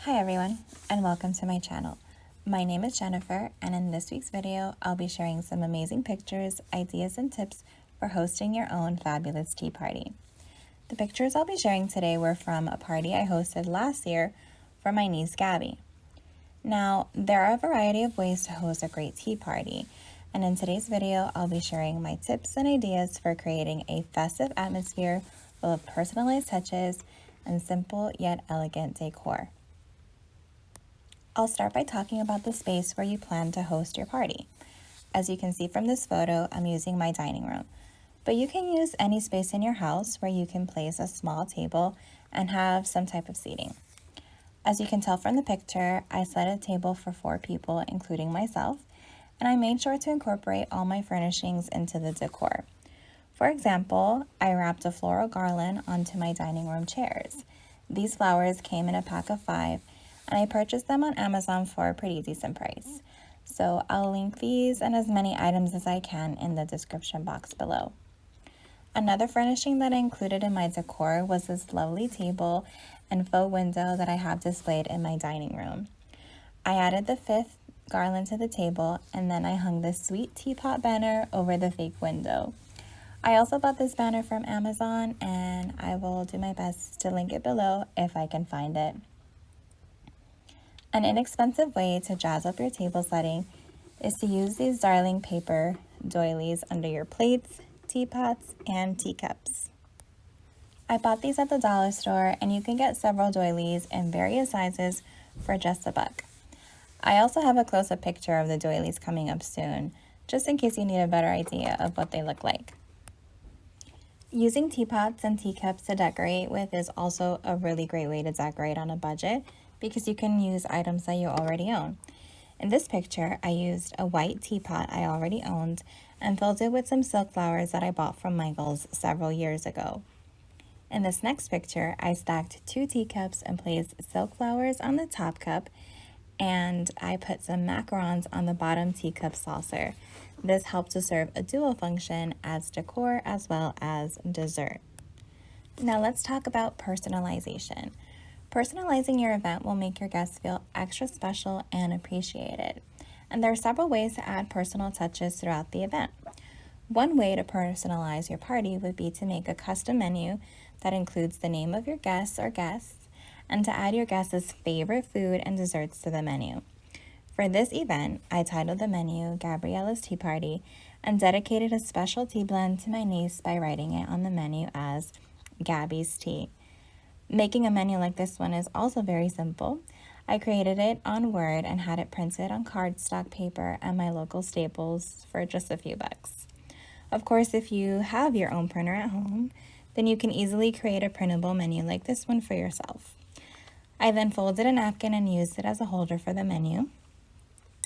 Hi everyone, and welcome to my channel. My name is Jennifer, and in this week's video, I'll be sharing some amazing pictures, ideas, and tips for hosting your own fabulous tea party. The pictures I'll be sharing today were from a party I hosted last year for my niece Gabby. Now, there are a variety of ways to host a great tea party, and in today's video, I'll be sharing my tips and ideas for creating a festive atmosphere full of personalized touches and simple yet elegant decor. I'll start by talking about the space where you plan to host your party. As you can see from this photo, I'm using my dining room, but you can use any space in your house where you can place a small table and have some type of seating. As you can tell from the picture, I set a table for 4 people, including myself, and I made sure to incorporate all my furnishings into the decor. For example, I wrapped a floral garland onto my dining room chairs. These flowers came in a pack of 5, and I purchased them on Amazon for a pretty decent price. So I'll link these and as many items as I can in the description box below. Another furnishing that I included in my decor was this lovely table and faux window that I have displayed in my dining room. I added the 5th garland to the table, and then I hung this sweet teapot banner over the fake window. I also bought this banner from Amazon, and I will do my best to link it below if I can find it. An inexpensive way to jazz up your table setting is to use these darling paper doilies under your plates, teapots, and teacups. I bought these at the dollar store, and you can get several doilies in various sizes for just $1. I also have a close-up picture of the doilies coming up soon, just in case you need a better idea of what they look like. Using teapots and teacups to decorate with is also a really great way to decorate on a budget, because you can use items that you already own. In this picture, I used a white teapot I already owned and filled it with some silk flowers that I bought from Michael's several years ago. In this next picture, I stacked 2 teacups and placed silk flowers on the top cup, and I put some macarons on the bottom teacup saucer. This helped to serve a dual function as decor as well as dessert. Now let's talk about personalization. Personalizing your event will make your guests feel extra special and appreciated. And there are several ways to add personal touches throughout the event. One way to personalize your party would be to make a custom menu that includes the name of your guests or guests, and to add your guests' favorite food and desserts to the menu. For this event, I titled the menu Gabriella's Tea Party and dedicated a special tea blend to my niece by writing it on the menu as Gabby's Tea. Making a menu like this one is also very simple. I created it on Word and had it printed on cardstock paper at my local Staples for just a few bucks. Of course, if you have your own printer at home, then you can easily create a printable menu like this one for yourself. I then folded a napkin and used it as a holder for the menu,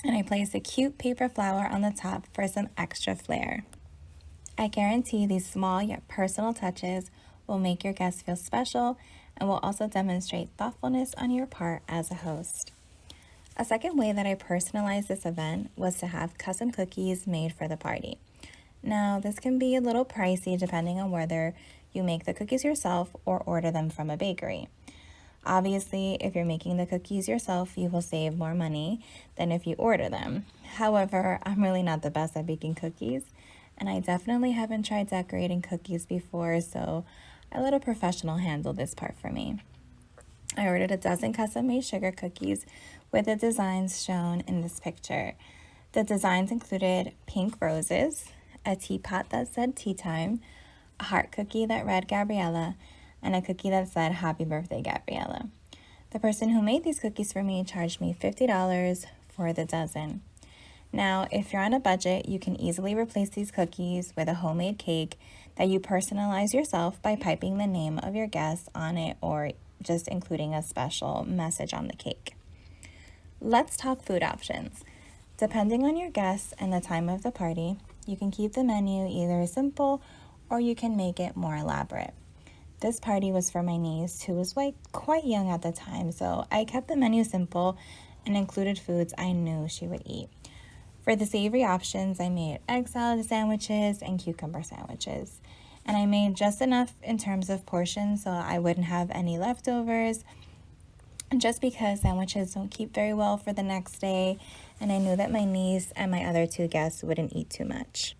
and I placed a cute paper flower on the top for some extra flair. I guarantee these small yet personal touches will make your guests feel special and will also demonstrate thoughtfulness on your part as a host. A second way that I personalized this event was to have custom cookies made for the party. Now, this can be a little pricey depending on whether you make the cookies yourself or order them from a bakery. Obviously, if you're making the cookies yourself, you will save more money than if you order them. However, I'm really not the best at baking cookies, and I definitely haven't tried decorating cookies before, so I let a professional handle this part for me. I ordered a dozen custom-made sugar cookies with the designs shown in this picture. The designs included pink roses, a teapot that said Teatime, a heart cookie that read Gabriella, and a cookie that said Happy Birthday, Gabriella. The person who made these cookies for me charged me $50 for the dozen. Now, if you're on a budget, you can easily replace these cookies with a homemade cake that you personalize yourself by piping the name of your guest on it or just including a special message on the cake. Let's talk food options. Depending on your guests and the time of the party, you can keep the menu either simple or you can make it more elaborate. This party was for my niece, who was quite young at the time, so I kept the menu simple and included foods I knew she would eat. For the savory options, I made egg salad sandwiches and cucumber sandwiches. And I made just enough in terms of portions so I wouldn't have any leftovers. just because sandwiches don't keep very well for the next day, and I knew that my niece and my other two guests wouldn't eat too much.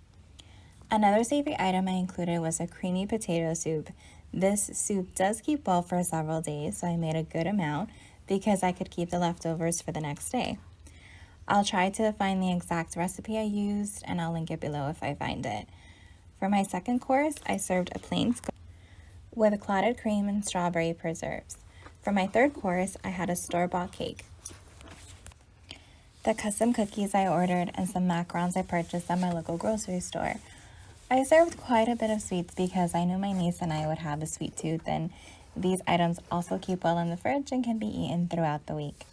Another savory item I included was a creamy potato soup. This soup does keep well for several days, so I made a good amount because I could keep the leftovers for the next day. I'll try to find the exact recipe I used, and I'll link it below if I find it. For my second course, I served a plain scone with clotted cream and strawberry preserves. For my third course, I had a store-bought cake. The custom cookies I ordered and some macarons I purchased at my local grocery store. I served quite a bit of sweets because I knew my niece and I would have a sweet tooth, and these items also keep well in the fridge and can be eaten throughout the week.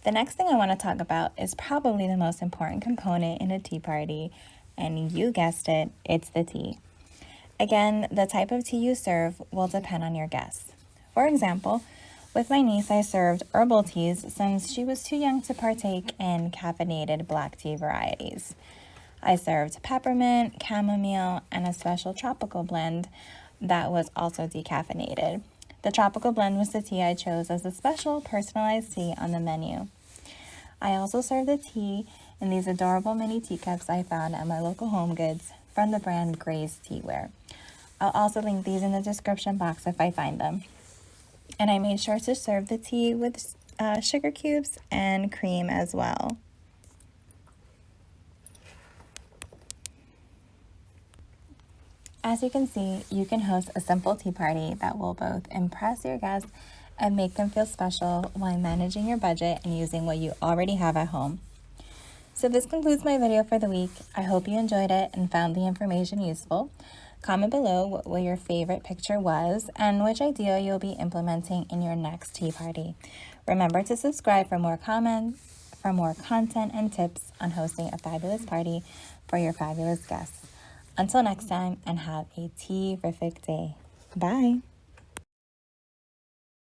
The next thing I want to talk about is probably the most important component in a tea party, and you guessed it, it's the tea. Again, the type of tea you serve will depend on your guests. For example, with my niece, I served herbal teas since she was too young to partake in caffeinated black tea varieties. I served peppermint, chamomile, and a special tropical blend that was also decaffeinated. The tropical blend was the tea I chose as a special personalized tea on the menu. I also served the tea in these adorable mini teacups I found at my local Home Goods from the brand Gray's Teaware. I'll also link these in the description box if I find them. And I made sure to serve the tea with sugar cubes and cream as well. As you can see, you can host a simple tea party that will both impress your guests and make them feel special while managing your budget and using what you already have at home. So this concludes my video for the week. I hope you enjoyed it and found the information useful. Comment below what your favorite picture was and which idea you'll be implementing in your next tea party. Remember to subscribe for more comments, for more content and tips on hosting a fabulous party for your fabulous guests. Until next time, and have a tea-rific day. Bye.